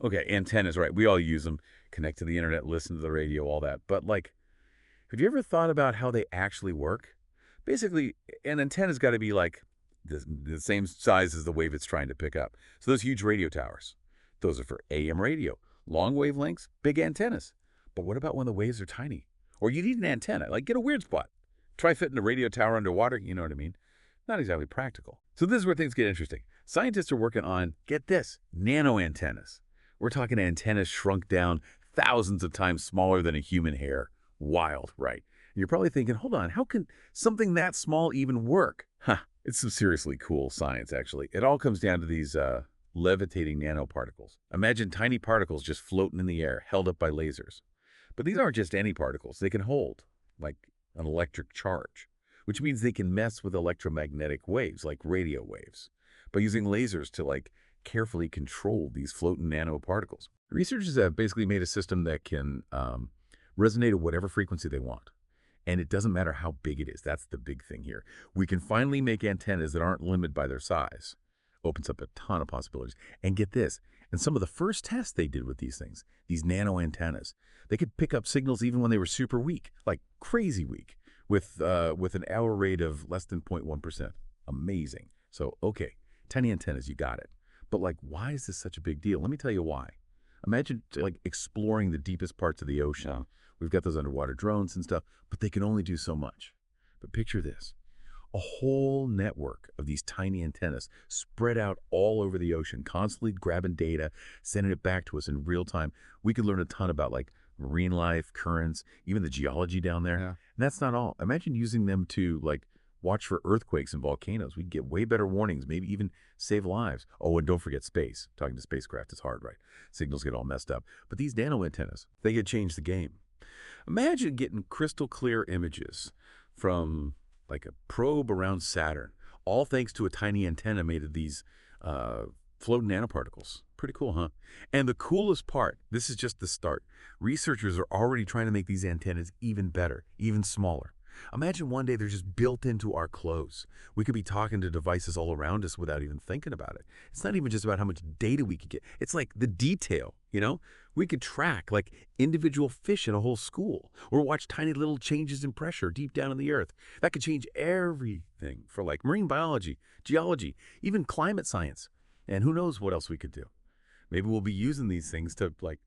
Okay, antennas, right. We all use them, connect to the internet, listen to the radio, all that. But, like, have you ever thought about how they actually work? Basically, an antenna's got to be like the same size as the wave it's trying to pick up. So those huge radio towers, those are for AM radio. Long wavelengths, big antennas. But what about when the waves are tiny? Or you need an antenna, like get a weird spot. Try fitting a radio tower underwater, you know what I mean? Not exactly practical. So this is where things get interesting. Scientists are working on, get this, nano-antennas. We're talking antennas shrunk down thousands of times smaller than a human hair. Wild, right? And you're probably thinking, hold on, how can something that small even work? Huh, it's some seriously cool science, actually. It all comes down to these levitating nanoparticles. Imagine tiny particles just floating in the air, held up by lasers. But these aren't just any particles. They can hold, like an electric charge, which means they can mess with electromagnetic waves, like radio waves, by using lasers to, like, carefully control these floating nanoparticles. Researchers have basically made a system that can resonate at whatever frequency they want. And it doesn't matter how big it is. That's the big thing here. We can finally make antennas that aren't limited by their size. Opens up a ton of possibilities. And get this, and some of the first tests they did with these things, these nano antennas, they could pick up signals even when they were super weak, like crazy weak, with an error rate of less than 0.1%. Amazing. So, okay, tiny antennas, you got it. But, like, why is this such a big deal? Let me tell you why. Imagine, like, exploring the deepest parts of the ocean. Yeah. We've got those underwater drones and stuff, but they can only do so much. But picture this. A whole network of these tiny antennas spread out all over the ocean, constantly grabbing data, sending it back to us in real time. We could learn a ton about, like, marine life, currents, even the geology down there. Yeah. And that's not all. Imagine using them to, like, watch for earthquakes and volcanoes. We'd get way better warnings, maybe even save lives. Oh, and don't forget space. Talking to spacecraft is hard, right? Signals get all messed up. But these nano antennas, they could change the game. Imagine getting crystal clear images from, like, a probe around Saturn, all thanks to a tiny antenna made of these floating nanoparticles. Pretty cool, huh? And the coolest part, this is just the start. Researchers are already trying to make these antennas even better, even smaller. Imagine one day they're just built into our clothes. We could be talking to devices all around us without even thinking about it. It's not even just about how much data we could get. It's like the detail, you know? We could track, like, individual fish in a whole school, or watch tiny little changes in pressure deep down in the earth. That could change everything for, like, marine biology, geology, even climate science. And who knows what else we could do. Maybe we'll be using these things to, like,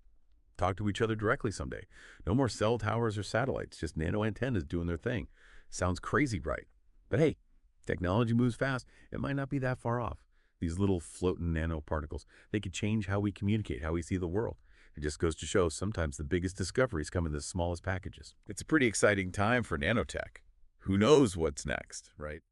talk to each other directly someday. No more cell towers or satellites, just nano antennas doing their thing. Sounds crazy, right? But hey, technology moves fast. It might not be that far off. These little floating nanoparticles, they could change how we communicate, how we see the world. It just goes to show sometimes the biggest discoveries come in the smallest packages. It's a pretty exciting time for nanotech. Who knows what's next, right?